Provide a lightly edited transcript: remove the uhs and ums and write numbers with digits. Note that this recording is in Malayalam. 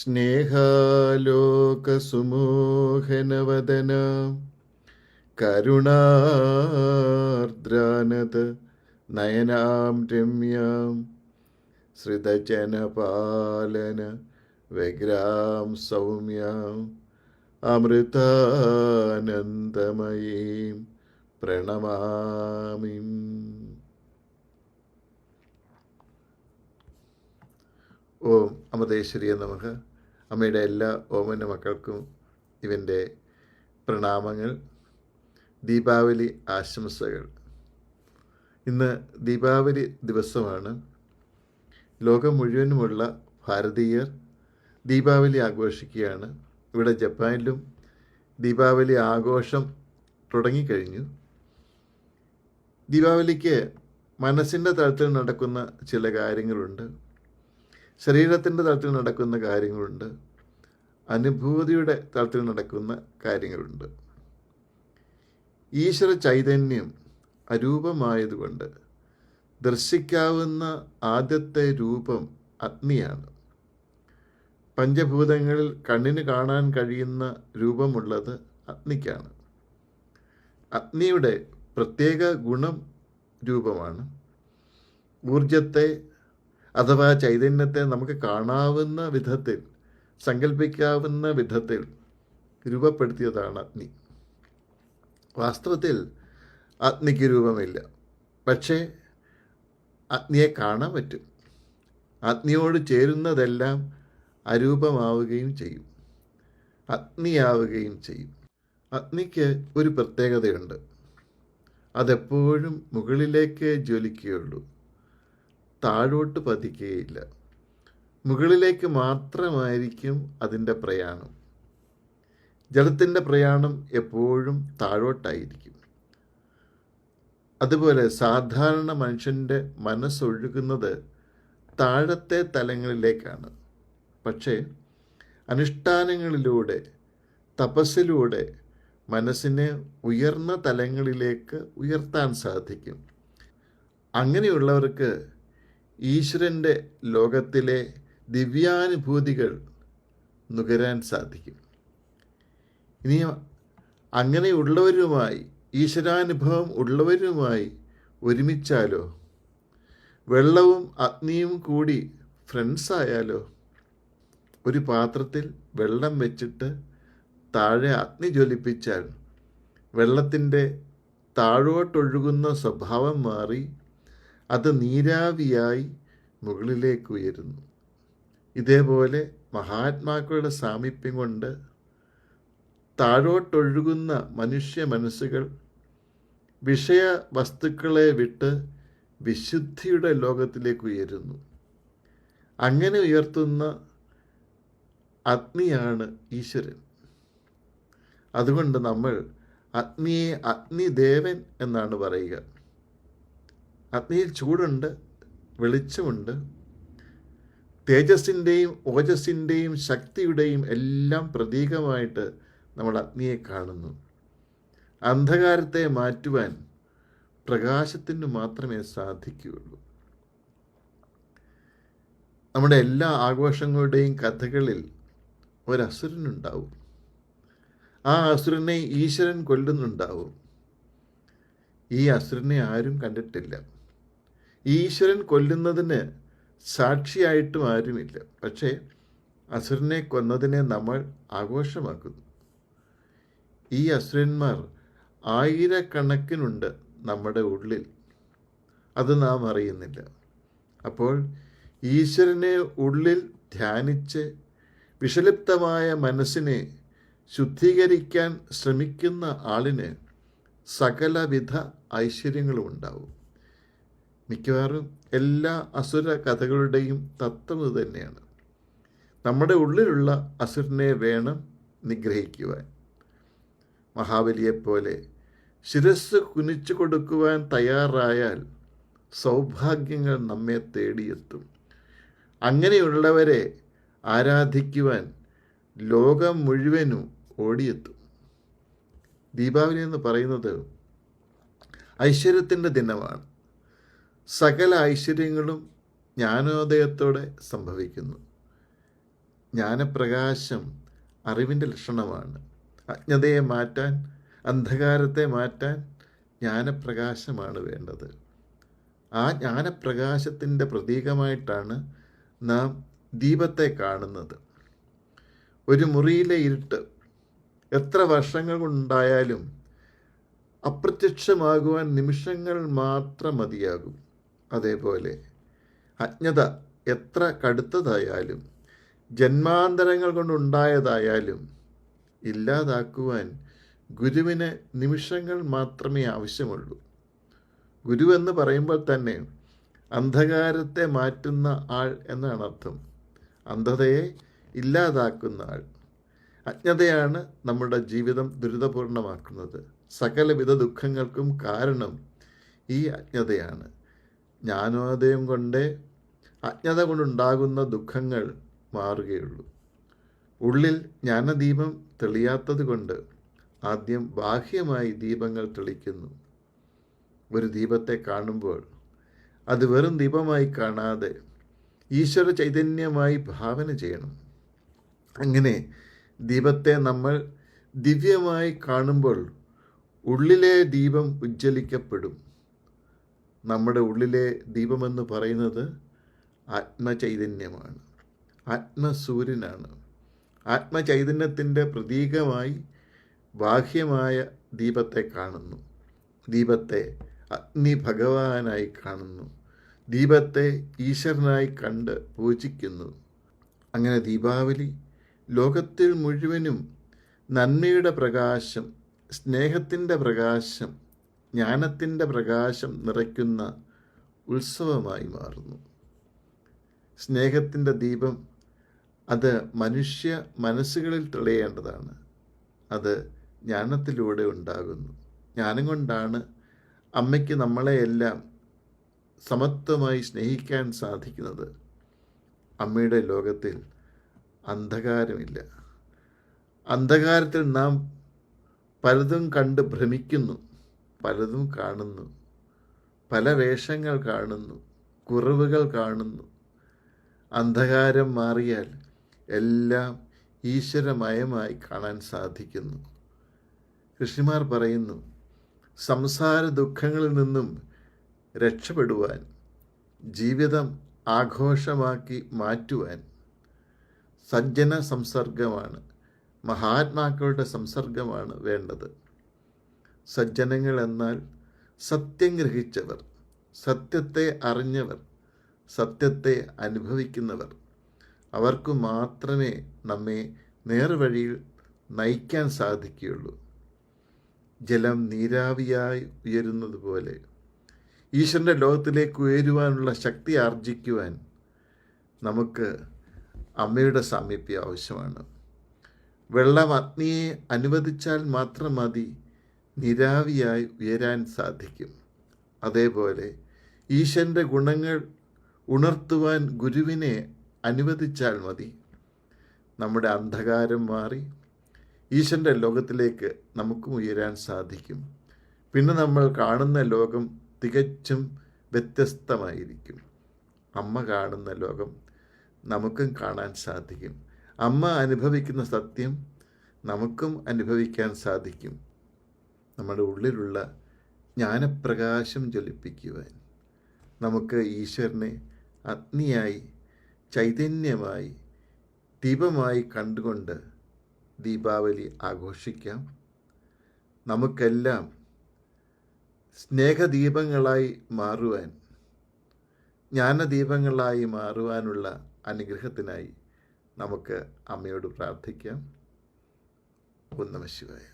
സ്നേഹാലോകസുമോഹനവദന കരുണാർദ്രാനത നയനാം രമ്യാം ശ്രിതജനപാലന വ്യഗ്രാം സൗമ്യാം അമൃതാനന്ദമയീം പ്രണമാമി. ഓം അമൃതേശ്വരിയെ നമഃ. അമ്മയുടെ എല്ലാ ഓമന മക്കൾക്കും ഇവൻ്റെ പ്രണാമങ്ങൾ, ദീപാവലി ആശംസകൾ. ഇന്ന് ദീപാവലി ദിവസമാണ്. ലോകം മുഴുവനുമുള്ള ഭാരതീയർ ദീപാവലി ആഘോഷിക്കുകയാണ്. ഇവിടെ ജപ്പാനിലും ദീപാവലി ആഘോഷം തുടങ്ങിക്കഴിഞ്ഞു. ദീപാവലിക്ക് മനസ്സിൻ്റെ തലത്തിൽ നടക്കുന്ന ചില കാര്യങ്ങളുണ്ട്, ശരീരത്തിൻ്റെ തലത്തിൽ നടക്കുന്ന കാര്യങ്ങളുണ്ട്, അനുഭൂതിയുടെ തലത്തിൽ നടക്കുന്ന കാര്യങ്ങളുണ്ട്. ഈശ്വര ചൈതന്യം അരൂപമായതുകൊണ്ട് ദർശിക്കാവുന്ന ആദ്യത്തെ രൂപം അഗ്നിയാണ്. പഞ്ചഭൂതങ്ങളിൽ കണ്ണിന് കാണാൻ കഴിയുന്ന രൂപമുള്ളത് അഗ്നിക്കാണ്. അഗ്നിയുടെ പ്രത്യേക ഗുണം രൂപമാണ്. ഊർജത്തെ അഥവാ ചൈതന്യത്തെ നമുക്ക് കാണാവുന്ന വിധത്തിൽ, സങ്കല്പിക്കാവുന്ന വിധത്തിൽ രൂപപ്പെടുത്തിയതാണ് അഗ്നി. വാസ്തവത്തിൽ അഗ്നിക്ക് രൂപമില്ല, പക്ഷേ അഗ്നിയെ കാണാൻ പറ്റും. അഗ്നിയോട് ചേരുന്നതെല്ലാം അരൂപമാവുകയും ചെയ്യും, അഗ്നിയാവുകയും ചെയ്യും. അഗ്നിക്ക് ഒരു പ്രത്യേകതയുണ്ട്, അതെപ്പോഴും മുകളിലേക്ക് ജ്വലിക്കുകയുള്ളൂ, താഴോട്ട് പതിക്കുകയില്ല. മുകളിലേക്ക് മാത്രമായിരിക്കും അതിൻ്റെ പ്രയാണം. ജലത്തിൻ്റെ പ്രയാണം എപ്പോഴും താഴോട്ടായിരിക്കും. അതുപോലെ സാധാരണ മനുഷ്യൻ്റെ മനസ്സൊഴുകുന്നത് താഴത്തെ തലങ്ങളിലേക്കാണ്. പക്ഷേ അനുഷ്ഠാനങ്ങളിലൂടെ, തപസ്സിലൂടെ മനസ്സിനെ ഉയർന്ന തലങ്ങളിലേക്ക് ഉയർത്താൻ സാധിക്കും. അങ്ങനെയുള്ളവർക്ക് ഈശ്വരൻ്റെ ലോകത്തിലെ ദിവ്യാനുഭൂതികൾ നുകരാൻ സാധിക്കും. ഇനി അങ്ങനെയുള്ളവരുമായി, ഈശ്വരാനുഭവം ഉള്ളവരുമായി ഒരുമിച്ചാലോ? വെള്ളവും അഗ്നിയും കൂടി ഫ്രണ്ട്സായാലോ? ഒരു പാത്രത്തിൽ വെള്ളം വെച്ചിട്ട് താഴെ അഗ്നി ജ്വലിപ്പിച്ചാൽ വെള്ളത്തിൻ്റെ താഴോട്ടൊഴുകുന്ന സ്വഭാവം മാറി അത് നീരാവിയായി മുകളിലേക്ക് ഉയരുന്നു. ഇതേപോലെ മഹാത്മാക്കളുടെ സാമീപ്യം കൊണ്ട് താഴോട്ടൊഴുകുന്ന മനുഷ്യ മനസ്സുകൾ വിഷയ വസ്തുക്കളെ വിട്ട് വിശുദ്ധിയുടെ ലോകത്തിലേക്ക് ഉയരുന്നു. അങ്ങനെ ഉയർത്തുന്ന അഗ്നിയാണ് ഈശ്വരൻ. അതുകൊണ്ട് നമ്മൾ അഗ്നിയെ അഗ്നിദേവൻ എന്നാണ് പറയുക. അഗ്നിയിൽ ചൂടുണ്ട്, വെളിച്ചമുണ്ട്. തേജസ്സിൻ്റെയും ഓജസ്സിൻ്റെയും ശക്തിയുടെയും എല്ലാം പ്രതീകമായിട്ട് നമ്മൾ അഗ്നിയെ കാണുന്നു. അന്ധകാരത്തെ മാറ്റുവാൻ പ്രകാശത്തിന് മാത്രമേ സാധിക്കുകയുള്ളൂ. നമ്മുടെ എല്ലാ ആഘോഷങ്ങളുടെയും കഥകളിൽ ഒരസുരനുണ്ടാവും. ആ അസുരനെ ഈശ്വരൻ കൊല്ലുന്നുണ്ടാവും. ഈ അസുരനെ ആരും കണ്ടിട്ടില്ല. ഈശ്വരൻ കൊല്ലുന്നതിന് സാക്ഷിയായിട്ടും ആരുമില്ല. പക്ഷേ അസുരനെ കൊന്നതിനെ നമ്മൾ ആഘോഷമാക്കുന്നു. ഈ അസുരന്മാർ ആയിരക്കണക്കിനുണ്ട് നമ്മുടെ ഉള്ളിൽ, അത് നാം അറിയുന്നില്ല. അപ്പോൾ ഈശ്വരനെ ഉള്ളിൽ ധ്യാനിച്ച് വിഷലിപ്തമായ മനസ്സിനെ ശുദ്ധീകരിക്കാൻ ശ്രമിക്കുന്ന ആളിന് സകലവിധ ഐശ്വര്യങ്ങളും ഉണ്ടാവും. മിക്കവാറും എല്ലാ അസുര കഥകളുടെയും തത്വം ഇത് തന്നെയാണ്. നമ്മുടെ ഉള്ളിലുള്ള അസുരനെ വേണം നിഗ്രഹിക്കുവാൻ. മഹാബലിയെപ്പോലെ ശിരസ് കുനിച്ചു കൊടുക്കുവാൻ തയ്യാറായാൽ സൗഭാഗ്യങ്ങൾ നമ്മെ തേടിയെത്തും. അങ്ങനെയുള്ളവരെ ആരാധിക്കുവാൻ ലോകം മുഴുവനും ഓടിയെത്തും. ദീപാവലി എന്ന് പറയുന്നത് ഐശ്വര്യത്തിൻ്റെ ദിനമാണ്. സകല ഐശ്വര്യങ്ങളും ജ്ഞാനോദയത്തോടെ സംഭവിക്കുന്നു. ജ്ഞാനപ്രകാശം അറിവിൻ്റെ ലക്ഷണമാണ്. അജ്ഞതയെ മാറ്റാൻ, അന്ധകാരത്തെ മാറ്റാൻ ജ്ഞാനപ്രകാശമാണ് വേണ്ടത്. ആ ജ്ഞാനപ്രകാശത്തിൻ്റെ പ്രതീകമായിട്ടാണ് നാം ദീപത്തെ കാണുന്നത്. ഒരു മുറിയിലെ ഇരുട്ട് എത്ര വർഷങ്ങൾ കൊണ്ടുണ്ടായാലും അപ്രത്യക്ഷമാകുവാൻ നിമിഷങ്ങൾ മാത്രം മതിയാകും. അതേപോലെ അജ്ഞത എത്ര കടുത്തതായാലും ജന്മാന്തരങ്ങൾ കൊണ്ടുണ്ടായതായാലും ഇല്ലാതാക്കുവാൻ ഗുരുവിന് നിമിഷങ്ങൾ മാത്രമേ ആവശ്യമുള്ളൂ. ഗുരുവെന്ന് പറയുമ്പോൾ തന്നെ അന്ധകാരത്തെ മാറ്റുന്ന ആൾ എന്നാണ് അർത്ഥം. അന്ധതയെ ഇല്ലാതാക്കുന്ന ആൾ. അജ്ഞതയാണ് നമ്മുടെ ജീവിതം ദുരിതപൂർണമാക്കുന്നത്. സകലവിധ ദുഃഖങ്ങൾക്കും കാരണം ഈ അജ്ഞതയാണ്. ജ്ഞാനോദയം കൊണ്ട് അജ്ഞത കൊണ്ടുണ്ടാകുന്ന ദുഃഖങ്ങൾ മാറുകയുള്ളൂ. ഉള്ളിൽ ജ്ഞാനദീപം തെളിയാത്തത് കൊണ്ട് ആദ്യം ബാഹ്യമായി ദീപങ്ങൾ തെളിക്കുന്നു. ഒരു ദീപത്തെ കാണുമ്പോൾ അത് വെറും ദീപമായി കാണാതെ ഈശ്വര ചൈതന്യമായി ഭാവന ചെയ്യണം. അങ്ങനെ ദീപത്തെ നമ്മൾ ദിവ്യമായി കാണുമ്പോൾ ഉള്ളിലെ ദീപം ഉജ്ജ്വലിക്കപ്പെടും. നമ്മുടെ ഉള്ളിലെ ദീപമെന്ന് പറയുന്നത് ആത്മചൈതന്യമാണ്, ആത്മസൂര്യനാണ്. ആത്മചൈതന്യത്തിൻ്റെ പ്രതീകമായി ബാഹ്യമായ ദീപത്തെ കാണുന്നു. ദീപത്തെ അഗ്നി ഭഗവാനായി കാണുന്നു. ദീപത്തെ ഈശ്വരനായി കണ്ട് പൂജിക്കുന്നു. അങ്ങനെ ദീപാവലി ലോകത്തിൽ മുഴുവനും നന്മയുടെ പ്രകാശം, സ്നേഹത്തിൻ്റെ പ്രകാശം, ജ്ഞാനത്തിൻ്റെ പ്രകാശം നിറയ്ക്കുന്ന ഉത്സവമായി മാറുന്നു. സ്നേഹത്തിൻ്റെ ദീപം അത് മനുഷ്യ മനസ്സുകളിൽ തെളിയേണ്ടതാണ്. അത് ജ്ഞാനത്തിലൂടെ ഉണ്ടാകുന്നു. ജ്ഞാനം കൊണ്ടാണ് അമ്മയ്ക്ക് നമ്മളെയെല്ലാം സമത്വമായി സ്നേഹിക്കാൻ സാധിക്കുന്നത്. അമ്മയുടെ ലോകത്തിൽ അന്ധകാരമില്ല. അന്ധകാരത്തിൽ നാം പലതും കണ്ട് ഭ്രമിക്കുന്നു, പലതും കാണുന്നു, പല വേഷങ്ങൾ കാണുന്നു, കുറവുകൾ കാണുന്നു. അന്ധകാരം മാറിയാൽ എല്ലാം ഈശ്വരമയമായി കാണാൻ സാധിക്കുന്നു. ഋഷിമാർ പറയുന്നു, സംസാര ദുഃഖങ്ങളിൽ നിന്നും രക്ഷപ്പെടുവാൻ, ജീവിതം ആഘോഷമാക്കി മാറ്റുവാൻ സജ്ജന സംസർഗമാണ്, മഹാത്മാക്കളുടെ സംസർഗമാണ് വേണ്ടത്. സജ്ജനങ്ങൾ എന്നാൽ സത്യം ഗ്രഹിച്ചവർ, സത്യത്തെ അറിഞ്ഞവർ, സത്യത്തെ അനുഭവിക്കുന്നവർ. അവർക്ക് മാത്രമേ നമ്മെ നേർവഴിയിൽ നയിക്കാൻ സാധിക്കുകയുള്ളൂ. ജലം നീരാവിയായി ഉയരുന്നത് പോലെ ഈശ്വരൻ്റെ ലോകത്തിലേക്ക് ഉയരുവാനുള്ള ശക്തി ആർജിക്കുവാൻ നമുക്ക് അമ്മയുടെ സാമീപ്യം ആവശ്യമാണ്. വെള്ളം അഗ്നിയെ അനുവദിച്ചാൽ മാത്രം മതി നീരാവിയായി ഉയരാൻ സാധിക്കും. അതേപോലെ ഈശ്വരൻ്റെ ഗുണങ്ങൾ ഉണർത്തുവാൻ ഗുരുവിനെ അനുവദിച്ചാൽ മതി. നമ്മുടെ അന്ധകാരം മാറി ഈശ്വരൻ്റെ ലോകത്തിലേക്ക് നമുക്കും ഉയരാൻ സാധിക്കും. പിന്നെ നമ്മൾ കാണുന്ന ലോകം തികച്ചും വ്യത്യസ്തമായിരിക്കും. അമ്മ കാണുന്ന ലോകം നമുക്കും കാണാൻ സാധിക്കും. അമ്മ അനുഭവിക്കുന്ന സത്യം നമുക്കും അനുഭവിക്കാൻ സാധിക്കും. നമ്മുടെ ഉള്ളിലുള്ള ജ്ഞാനപ്രകാശം ജ്വലിപ്പിക്കുവാൻ നമുക്ക് ഈശ്വരനെ അഗ്നിയായി, ചൈതന്യമായി, ദീപമായി കണ്ടുകൊണ്ട് ദീപാവലി ആഘോഷിക്കാം. നമുക്കെല്ലാം സ്നേഹദീപങ്ങളായി മാറുവാൻ, ജ്ഞാനദീപങ്ങളായി മാറുവാനുള്ള അനുഗ്രഹത്തിനായി നമുക്ക് അമ്മയോട് പ്രാർത്ഥിക്കാം. ഓം നമഃ ശിവായ.